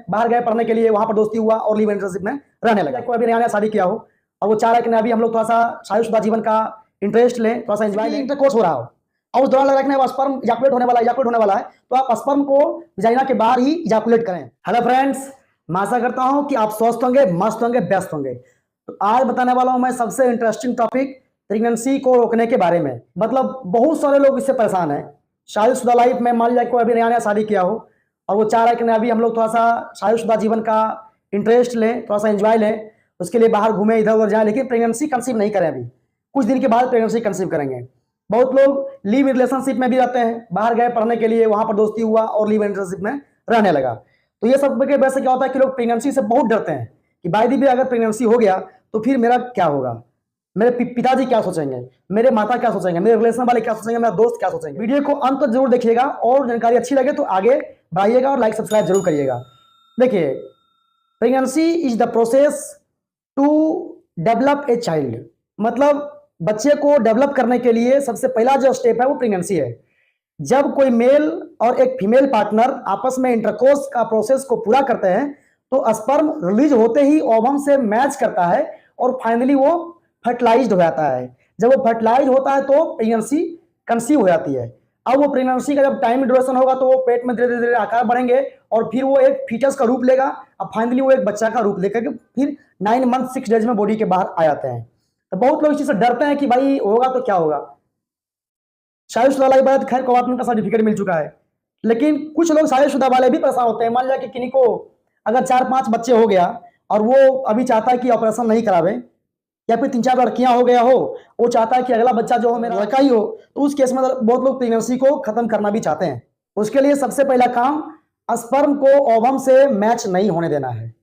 बाहर गए पढ़ने के लिए, वहां पर दोस्ती हुआ और लिव इन रिलेशनशिप में रहने लगा। कोई अभी नया नया शादी किया हो और वो चाह रहा है कि अभी हम लोग थोड़ा सा शादीशुदा जीवन का इंटरेस्ट लें, थोड़ा सा एंजॉय लें, इंटरकोर्स हो रहा हो और उस दौरान लग रहा है कि स्पर्म इजाकुलेट होने वाला है, तो आप स्पर्म को वजाइना के बाहर ही इजाकुलेट करें। हेलो फ्रेंड्स, मैं आशा करता हूं कि आप स्वस्थ होंगे, मस्त होंगे, व्यस्त होंगे। तो आज बताने वाला हूं मैं सबसे इंटरेस्टिंग टॉपिक प्रेगनेंसी को रोकने के बारे में। मतलब बहुत सारे लोग इससे परेशान हैं। शादीशुदा लाइफ में मान लिया कोई अभी नया नया शादी किया हो और वो चाह रहा है कि अभी हम लोग थोड़ा सा शादीशुदा जीवन का इंटरेस्ट लें, थोड़ा सा एंजॉय लें, उसके लिए बाहर घूमें, इधर उधर जाएं, लेकिन प्रेगनेंसी कंसीव नहीं करें। अभी कुछ दिन के बाद प्रेगनेंसी कंसीव करेंगे। बहुत लोग लिव इन रिलेशनशिप में भी रहते हैं, बाहर गए पढ़ने के लिए, वहां पर दोस्ती हुआ और लिव इन रिलेशनशिप में रहने लगा। तो ये सब के वजह से क्या होता है कि लोग प्रेगनेंसी से बहुत डरते हैं कि बाय द वे अगर प्रेगनेंसी हो गया तो फिर मेरा क्या होगा, मेरे पिताजी क्या सोचेंगे, मेरे माता क्या सोचेंगे, मेरे रिलेशन वाले क्या सोचेंगे, मेरा दोस्त क्या सोचेंगे। वीडियो को अंत तक जरूर देखिएगा और जानकारी अच्छी लगे तो आगे बढ़ाइएगा और लाइक सब्सक्राइब जरूर करिएगा। देखिए, pregnancy is the process to develop a child. मतलब बच्चे को डेवलप करने के लिए सबसे पहला जो स्टेप है वो प्रेगनेंसी है। जब कोई मेल और एक फीमेल पार्टनर आपस में इंटरकोर्स का प्रोसेस को पूरा करते हैं तो स्पर्म रिलीज होते ही ओवम से मैच करता है और फाइनली वो फर्टिलाइज्ड हो जाता है। जब वो फर्टिलाइज होता है तो प्रेगनेंसी कंसीव हो जाती है। अब वो प्रेगनेंसी का जब टाइम ड्यूरेशन होगा तो वो पेट में धीरे धीरे आकार बढ़ेंगे और फिर वो एक फीटस का रूप लेगा। अब फाइनली वो एक बच्चा का रूप लेकर के फिर 9 मंथ 6 डेज में बॉडी के बाहर आ जाते हैं। तो बहुत लोग इस चीज से डरते हैं कि भाई होगा तो क्या होगा। शादीशुदा वाली बात खैर कवातन का सर्टिफिकेट मिल चुका है, लेकिन कुछ लोग शादीशुदा वाले भी परेशान होते हैं। मान लिया कि किन्हीं को अगर 4-5 बच्चे हो गया और वो अभी चाहता है कि ऑपरेशन नहीं करावे, या फिर 3-4 लड़कियां हो गया हो, वो चाहता है कि अगला बच्चा जो हो मेरा लड़का ही हो, तो उस केस में बहुत लोग प्रेगनेंसी को खत्म करना भी चाहते हैं। उसके लिए सबसे पहला काम स्पर्म को ओवम से मैच नहीं होने देना है।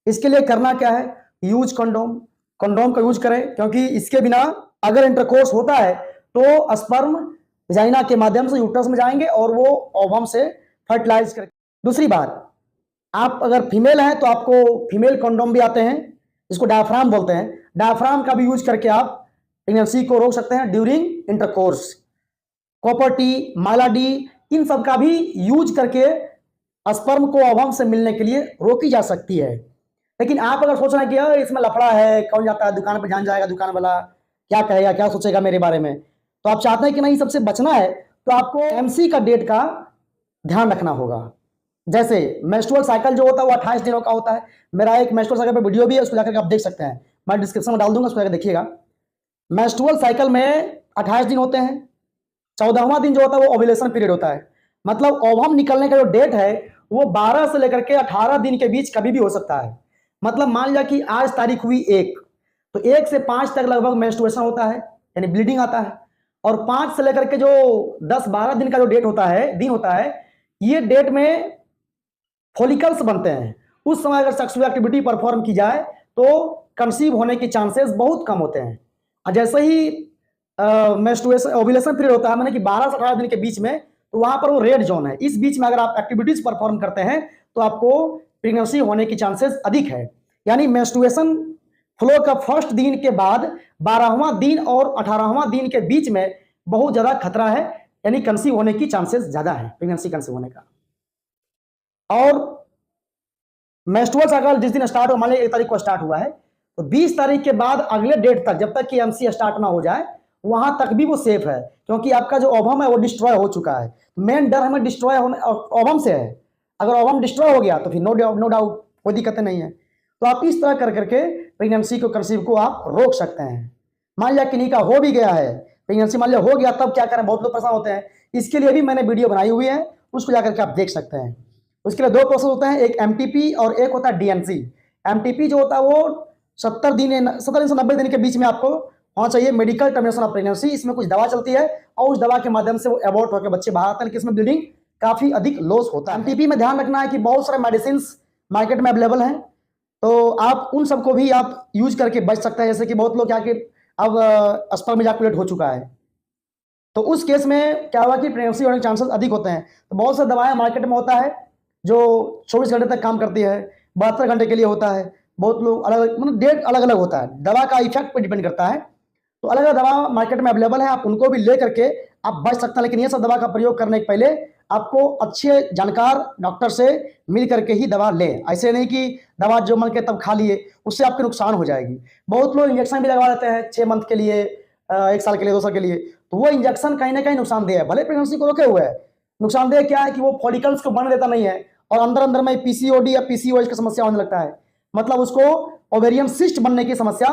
इसके लिए करना क्या है, यूज कंडोम। कंडोम का यूज करें, क्योंकि इसके बिना अगर इंटरकोर्स होता है तो स्पर्म वजाइना के माध्यम से यूट्रस में जाएंगे और वो ओवम से फर्टिलाइज करेंगे। दूसरी बात, आप अगर फीमेल हैं तो आपको फीमेल कंडोम भी आते हैं जिसको डायफ्राम बोलते हैं। डायफ्राम का भी यूज करके आप प्रेगनेंसी को रोक सकते हैं ड्यूरिंग इंटरकोर्स। कॉपर टी, माला डी, इन सब का भी यूज करके स्पर्म को ओवम से मिलने के लिए रोकी जा सकती है। लेकिन आप अगर सोच रहे हैं कि यार इसमें लफड़ा है, कौन जाता है दुकान पर, जान जाएगा दुकान वाला, क्या कहेगा, क्या सोचेगा मेरे बारे में, तो आप चाहते हैं कि नहीं सबसे बचना है, तो आपको एमसी का डेट का ध्यान रखना होगा। जैसे मेंस्ट्रुअल साइकिल जो होता है वो 28 दिनों का होता है। मेरा एक मेंस्ट्रुअल साइकिल पे वीडियो भी है, उसको जाकर आप देख सकते हैं, मैं डिस्क्रिप्शन में डाल दूंगा, उसको जाकर देखिएगा। मेंस्ट्रुअल साइकिल में 28 दिन होते हैं। 14वां दिन जो होता है वो ओव्यूलेशन पीरियड होता है। मतलब ओवम निकलने का जो डेट है वो 12 से लेकर के 18 दिन के बीच कभी भी हो सकता है। मतलब मान लिया कि आज तारीख हुई 1, तो 1 से 5 तक लगभग मेंस्ट्रुएशन होता है, यानी ब्लीडिंग आता है। और 5 से लेकर के जो 10-12 दिन का जो डेट होता है, दिन होता है, ये डेट में फॉलिकल्स बनते हैं। उस समय अगर सेक्सुअल एक्टिविटी परफॉर्म की जाए तो कंसीव होने के चांसेस बहुत कम होते हैं। और जैसे ही मेंस्ट्रुएशन ओव्यूलेशन पीरियड होता है, माने कि 12 से 18 दिन के बीच में, तो वहां पर वो रेड जोन है। इस बीच में अगर आप एक्टिविटीज परफॉर्म करते हैं तो आपको प्रेगनेंसी होने की चांसेस अधिक है। यानी मेंस्ट्रुएशन फ्लो का फर्स्ट दिन के बाद 12वां दिन और 18वां दिन के बीच में बहुत ज्यादा खतरा है, यानी कंसीव होने की चांसेस ज्यादा है, प्रेगनेंसी कंसीव होने का। और मेंस्ट्रुअल साइकिल जिस दिन स्टार्ट हो, मान लीजिए 1 तारीख को स्टार्ट हुआ है, तो 20 तारीख के बाद अगले डेट तक, जब तक कि एमसी स्टार्ट ना हो जाए, वहां तक भी वो सेफ है, क्योंकि आपका जो ओवम है वो डिस्ट्रॉय हो चुका है। मेन डर हमें डिस्ट्रॉय होने ओवम से है। अगर ओवम डिस्ट्रॉय हो गया तो फिर नो डाउट कोई दिक्कत नहीं है। तो आप इस तरह कर करके प्रेगनेंसी को कंसीव को आप रोक सकते हैं। मान लिया किन्हीं का हो भी गया है प्रेगनेंसी, मान लिया हो गया, तब क्या करें, बहुत लोग परेशान होते हैं। इसके लिए भी मैंने वीडियो बनाई हुई है, उसको जाकर के आप देख सकते हैं। उसके लिए 2 प्रोसेस होते हैं, एक एमटीपी और एक होता है डीएनसी। एमटीपी जो होता है वो 70 से 90 दिन के बीच में आपको होना चाहिए, मेडिकल टर्मिनेशन ऑफ प्रेगनेंसी। इसमें कुछ दवा चलती है और उस दवा के माध्यम से वो एबॉर्ट होकर बच्चे बाहर आते हैं, लेकिन इसमें ब्लीडिंग काफी अधिक लॉस होता है। एमटीपी में ध्यान रखना है कि बहुत सारे मेडिसिन मार्केट में अवेलेबल हैं, तो आप उन सबको भी आप यूज करके बच सकते हैं। जैसे कि बहुत लोग क्या कि अब स्पर्म इजैकुलेट हो चुका है, तो उस केस में क्या हुआ कि प्रेगनेंसी होने के चांसेस अधिक होते हैं। तो बहुत सारी दवाएं मार्केट में होता है जो 24 घंटे तक काम करती है, 72 घंटे के लिए होता है। बहुत लोग अलग अलग, मतलब डेट अलग अलग होता है, दवा का इफेक्ट पर डिपेंड करता है। तो अलग अलग दवा मार्केट में अवेलेबल है, आप उनको भी ले करके आप बच सकते हैं। लेकिन ये सब दवा का प्रयोग करने के पहले आपको अच्छे जानकार डॉक्टर से मिल करके ही दवा लें। ऐसे नहीं कि दवा जो मन के तब खा लिए, उससे आपके नुकसान हो जाएगी। बहुत लोग इंजेक्शन भी लगवा देते हैं 6 मंथ के लिए, 1 साल के लिए, 2 साल के लिए, तो वो इंजेक्शन कहीं ना कहीं नुकसानदेह है। भले प्रेगनेंसी को रोके हुए है, नुकसानदेह क्या है कि वो फॉलिकल्स को बनने देता नहीं है और अंदर अंदर में पीसीओडी या पीसीओएस की समस्या होने लगता है, मतलब उसको ओवेरियन सिस्ट बनने की समस्या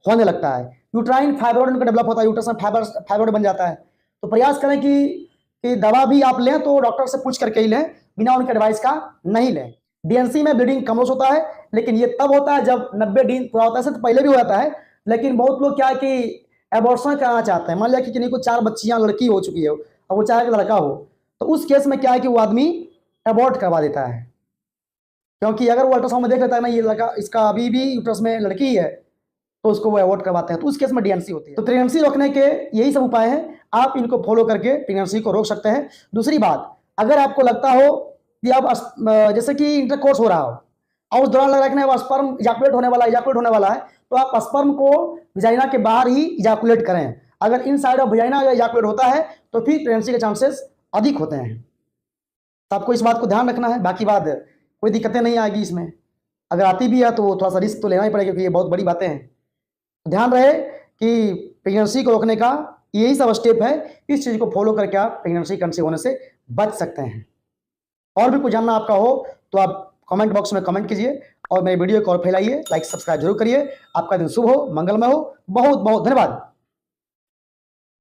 होने लगता है। यूट्राइन फाइब्रॉइड उनका डेवलप होता है, यूट्रस में फाइब्रॉइड बन जाता है। तो प्रयास करें कि दवा भी आप लें तो डॉक्टर से पूछ करके ही लें, बिना उनके एडवाइस का नहीं लें। डीएनसी में ब्लीडिंग कम होता है, लेकिन ये तब होता है जब 90 दिन पूरा होता है। तो पहले भी हो जाता है, लेकिन बहुत लोग क्या है कि एबॉर्शन कराना चाहते हैं। मान लिया कि किसी को 4 बच्चियां, लड़की हो चुकी है और वो चाहे कि लड़का हो, तो उस केस में क्या है कि वो आदमी एबॉर्ट करवा देता है, क्योंकि अगर वो अल्ट्रासाउंड में देख लेता है ना ये लड़का, इसका अभी भी यूट्रस में लड़की है, तो उसको वो अवॉइड करवाते हैं। तो उस केस में डीएनसी होती है। तो प्रेगनेंसी रोकने के यही सब उपाय हैं, आप इनको फॉलो करके प्रेगनेंसी को रोक सकते हैं। दूसरी बात, अगर आपको लगता हो कि आप जैसे कि इंटरकोर्स हो रहा हो और उस दौरान लग रहा है कि वो स्पर्म इजाकुलेट होने वाला है, तो आप स्पर्म को वजाइना के बाहर ही इजाकुलेट करें। अगर इनसाइड ऑफ वजाइना इजाकुलेट होता है तो फिर प्रेगनेंसी के चांसेस अधिक होते हैं। तो आपको इस बात को ध्यान रखना है। बाकी बात कोई दिक्कतें नहीं आएगी इसमें, अगर आती भी है तो थोड़ा सा रिस्क तो लेना ही पड़ेगा, क्योंकि ये बहुत बड़ी बातें हैं। ध्यान रहे कि प्रेगनेंसी को रोकने का यही सब स्टेप है, इस चीज को फॉलो करके आप प्रेगनेंसी कंसीव होने से बच सकते हैं। और भी कुछ जानना आपका हो तो आप कमेंट बॉक्स में कमेंट कीजिए और मेरे वीडियो को और फैलाइए, लाइक सब्सक्राइब जरूर करिए। आपका दिन शुभ हो, मंगलमय हो। बहुत बहुत धन्यवाद।